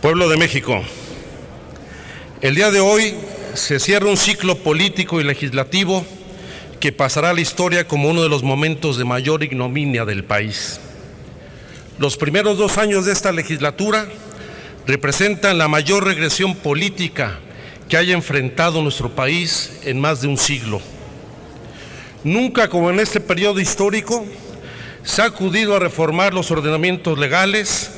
Pueblo de México, el día de hoy se cierra un ciclo político y legislativo que pasará a la historia como uno de los momentos de mayor ignominia del país. Los primeros 2 años de esta legislatura representan la mayor regresión política que haya enfrentado nuestro país en más de un siglo. Nunca como en este periodo histórico se ha acudido a reformar los ordenamientos legales,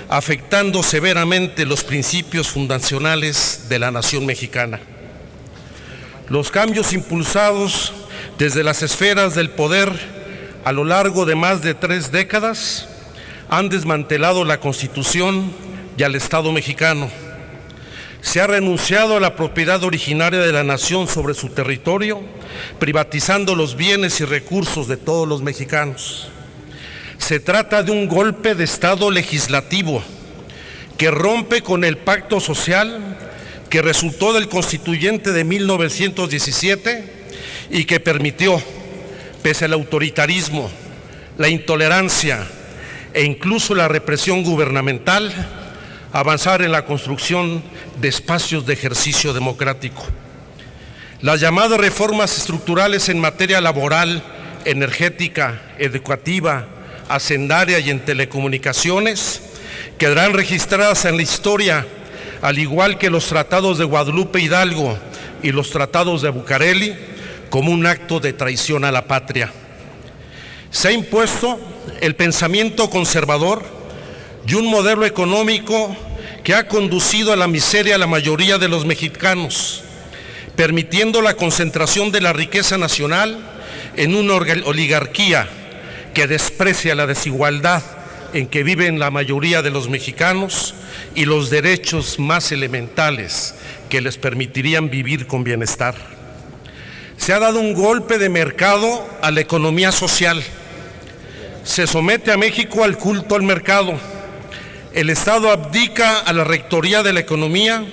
afectando severamente los principios fundacionales de la nación mexicana. Los cambios impulsados desde las esferas del poder a lo largo de más de 3 décadas han desmantelado la Constitución y al Estado mexicano. Se ha renunciado a la propiedad originaria de la nación sobre su territorio, privatizando los bienes y recursos de todos los mexicanos. Se trata de un golpe de Estado legislativo que rompe con el pacto social que resultó del Constituyente de 1917 y que permitió, pese al autoritarismo, la intolerancia e incluso la represión gubernamental, avanzar en la construcción de espacios de ejercicio democrático. Las llamadas reformas estructurales en materia laboral, energética, educativa, hacendaria y en telecomunicaciones quedarán registradas en la historia, al igual que los tratados de Guadalupe Hidalgo y los tratados de Bucareli, como un acto de traición a la patria. Se ha impuesto el pensamiento conservador y un modelo económico que ha conducido a la miseria a la mayoría de los mexicanos, permitiendo la concentración de la riqueza nacional en una oligarquía que desprecia la desigualdad en que viven la mayoría de los mexicanos y los derechos más elementales que les permitirían vivir con bienestar. Se ha dado un golpe de mercado a la economía social. Se somete a México al culto al mercado. El Estado abdica a la rectoría de la economía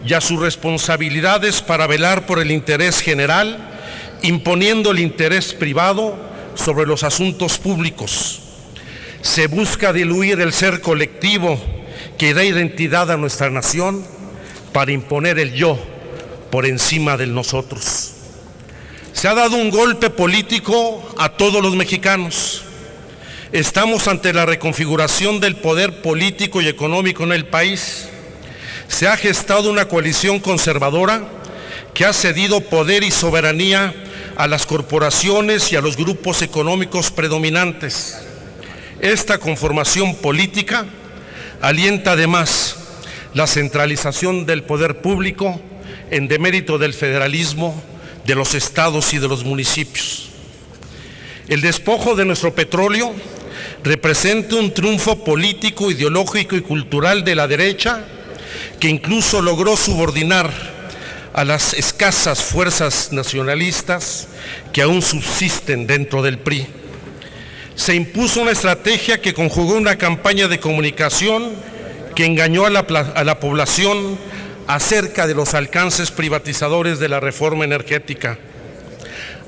y a sus responsabilidades para velar por el interés general, imponiendo el interés privado sobre los asuntos públicos. Se busca diluir el ser colectivo que da identidad a nuestra nación para imponer el yo por encima del nosotros. Se ha dado un golpe político a todos los mexicanos. Estamos ante la reconfiguración del poder político y económico en el país. Se ha gestado una coalición conservadora que ha cedido poder y soberanía a las corporaciones y a los grupos económicos predominantes. Esta conformación política alienta además la centralización del poder público en demérito del federalismo, de los estados y de los municipios. El despojo de nuestro petróleo representa un triunfo político, ideológico y cultural de la derecha que incluso logró subordinar a las escasas fuerzas nacionalistas que aún subsisten dentro del PRI. Se impuso una estrategia que conjugó una campaña de comunicación que engañó a la población acerca de los alcances privatizadores de la reforma energética.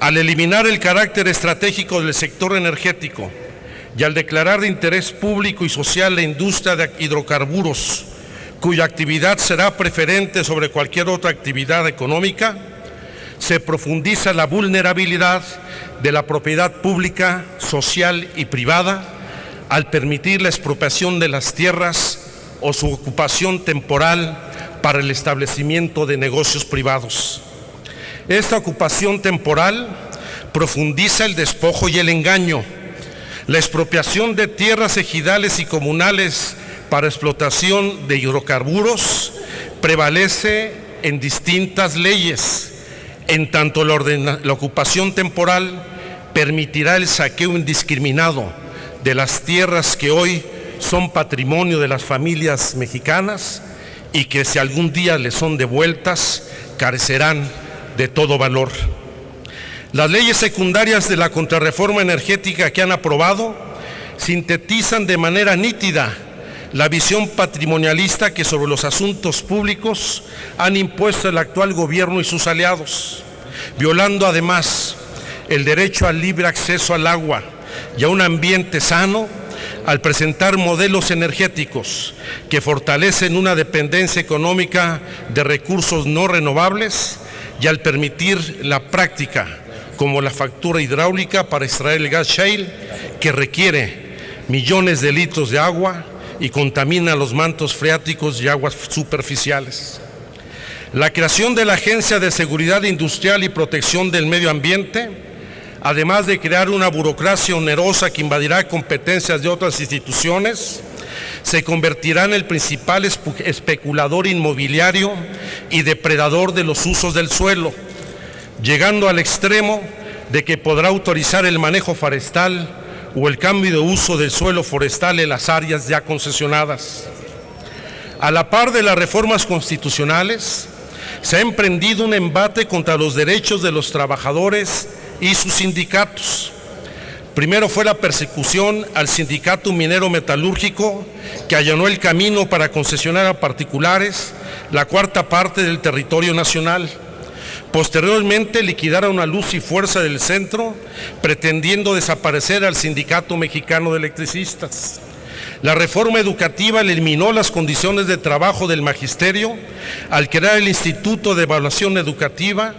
Al eliminar el carácter estratégico del sector energético y al declarar de interés público y social la industria de hidrocarburos, cuya actividad será preferente sobre cualquier otra actividad económica, se profundiza la vulnerabilidad de la propiedad pública, social y privada al permitir la expropiación de las tierras o su ocupación temporal para el establecimiento de negocios privados. Esta ocupación temporal profundiza el despojo y el engaño. La expropiación de tierras ejidales y comunales para explotación de hidrocarburos prevalece en distintas leyes, en tanto la ocupación temporal permitirá el saqueo indiscriminado de las tierras que hoy son patrimonio de las familias mexicanas y que si algún día les son devueltas, carecerán de todo valor. Las leyes secundarias de la contrarreforma energética que han aprobado sintetizan de manera nítida la visión patrimonialista que sobre los asuntos públicos han impuesto el actual gobierno y sus aliados, violando además el derecho al libre acceso al agua y a un ambiente sano al presentar modelos energéticos que fortalecen una dependencia económica de recursos no renovables y al permitir la práctica como la fractura hidráulica para extraer el gas shale, que requiere millones de litros de agua y contamina los mantos freáticos y aguas superficiales. La creación de la Agencia de Seguridad Industrial y Protección del Medio Ambiente, además de crear una burocracia onerosa que invadirá competencias de otras instituciones, se convertirá en el principal especulador inmobiliario y depredador de los usos del suelo, llegando al extremo de que podrá autorizar el manejo forestal o el cambio de uso del suelo forestal en las áreas ya concesionadas. A la par de las reformas constitucionales, se ha emprendido un embate contra los derechos de los trabajadores y sus sindicatos. Primero fue la persecución al sindicato minero metalúrgico, que allanó el camino para concesionar a particulares la cuarta parte del territorio nacional. Posteriormente liquidaron a Luz y Fuerza del Centro, pretendiendo desaparecer al Sindicato Mexicano de Electricistas. La reforma educativa eliminó las condiciones de trabajo del magisterio al crear el Instituto de Evaluación Educativa,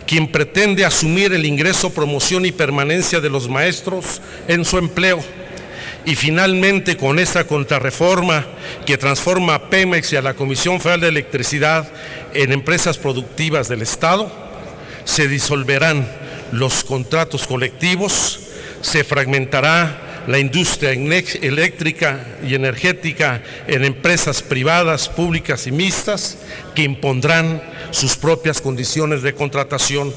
quien pretende asumir el ingreso, promoción y permanencia de los maestros en su empleo. Y finalmente, con esta contrarreforma que transforma a Pemex y a la Comisión Federal de Electricidad en empresas productivas del Estado, se disolverán los contratos colectivos, se fragmentará la industria eléctrica y energética en empresas privadas, públicas y mixtas, que impondrán sus propias condiciones de contratación.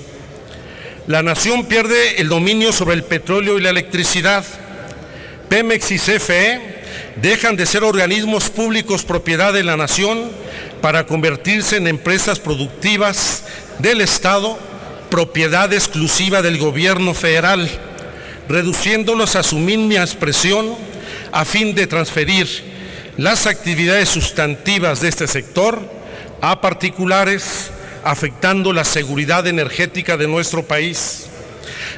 La nación pierde el dominio sobre el petróleo y la electricidad. Pemex y CFE dejan de ser organismos públicos propiedad de la nación para convertirse en empresas productivas del Estado, propiedad exclusiva del gobierno federal, reduciéndolos a su mínima expresión a fin de transferir las actividades sustantivas de este sector a particulares, afectando la seguridad energética de nuestro país.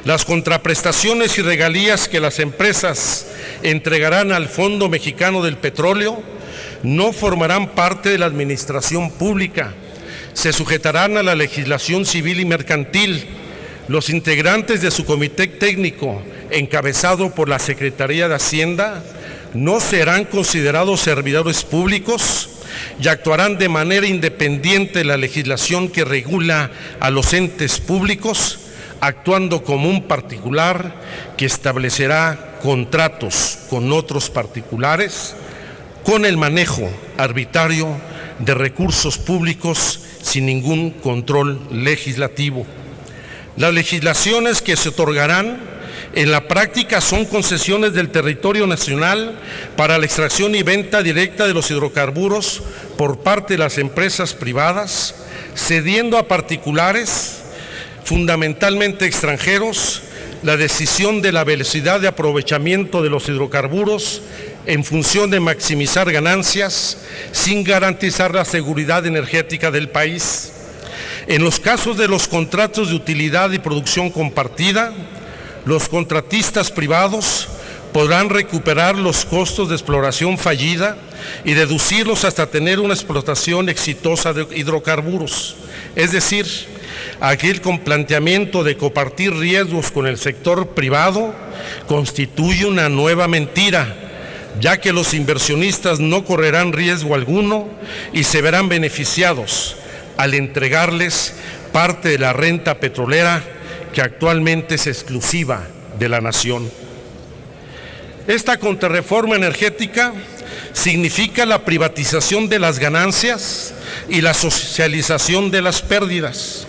Las contraprestaciones y regalías que las empresas entregarán al Fondo Mexicano del Petróleo no formarán parte de la administración pública, se sujetarán a la legislación civil y mercantil. Los integrantes de su comité técnico, encabezado por la Secretaría de Hacienda, no serán considerados servidores públicos y actuarán de manera independiente de la legislación que regula a los entes públicos, actuando como un particular que establecerá contratos con otros particulares con el manejo arbitrario de recursos públicos sin ningún control legislativo. Las legislaciones que se otorgarán en la práctica son concesiones del territorio nacional para la extracción y venta directa de los hidrocarburos por parte de las empresas privadas, cediendo a particulares, fundamentalmente extranjeros, la decisión de la velocidad de aprovechamiento de los hidrocarburos en función de maximizar ganancias sin garantizar la seguridad energética del país. En los casos de los contratos de utilidad y producción compartida, los contratistas privados podrán recuperar los costos de exploración fallida y deducirlos hasta tener una explotación exitosa de hidrocarburos. Es decir, aquel con planteamiento de compartir riesgos con el sector privado constituye una nueva mentira, ya que los inversionistas no correrán riesgo alguno y se verán beneficiados al entregarles parte de la renta petrolera que actualmente es exclusiva de la nación. Esta contrarreforma energética significa la privatización de las ganancias y la socialización de las pérdidas.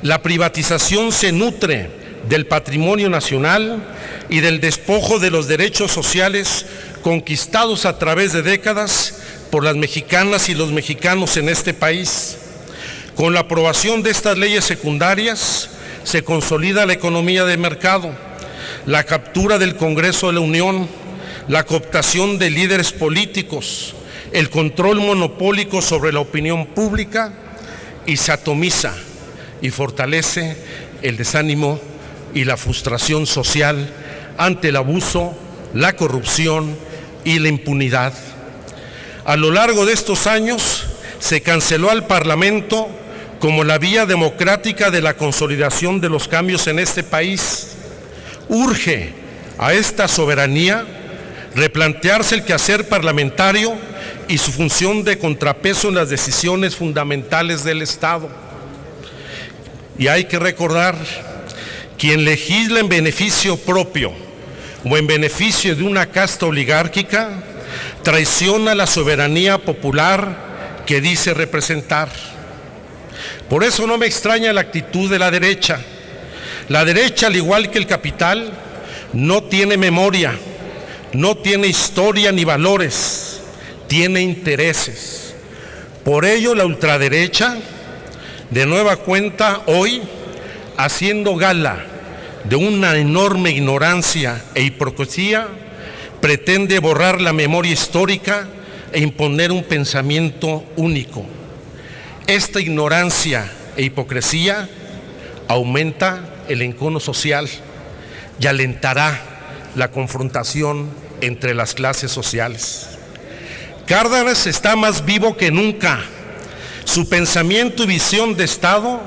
La privatización se nutre del patrimonio nacional y del despojo de los derechos sociales conquistados a través de décadas por las mexicanas y los mexicanos en este país. Con la aprobación de estas leyes secundarias se consolida la economía de mercado, la captura del Congreso de la Unión, la cooptación de líderes políticos, el control monopólico sobre la opinión pública, y se atomiza y fortalece el desánimo y la frustración social ante el abuso, la corrupción y la impunidad. A lo largo de estos años se canceló al Parlamento como la vía democrática de la consolidación de los cambios en este país. Urge a esta soberanía replantearse el quehacer parlamentario y su función de contrapeso en las decisiones fundamentales del Estado. Y hay que recordar, quien legisla en beneficio propio o en beneficio de una casta oligárquica, traiciona la soberanía popular que dice representar. Por eso no me extraña la actitud de la derecha. La derecha, al igual que el capital, no tiene memoria, no tiene historia ni valores, tiene intereses. Por ello, la ultraderecha, de nueva cuenta hoy, haciendo gala de una enorme ignorancia e hipocresía, pretende borrar la memoria histórica e imponer un pensamiento único. Esta ignorancia e hipocresía aumenta el encono social y alentará la confrontación entre las clases sociales. Cárdenas está más vivo que nunca. Su pensamiento y visión de Estado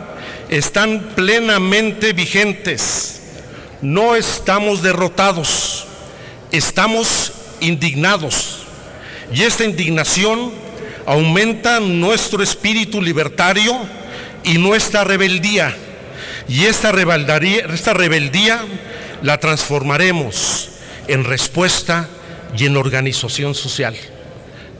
están plenamente vigentes. No estamos derrotados, estamos indignados. Y esta indignación aumenta nuestro espíritu libertario y nuestra rebeldía. Y esta rebeldía la transformaremos en respuesta y en organización social.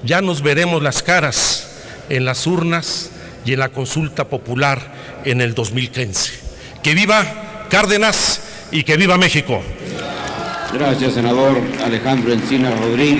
Ya nos veremos las caras en las urnas y en la consulta popular en el 2015. ¡Que viva Cárdenas y que viva México! Gracias, senador Alejandro Encinas Rodríguez.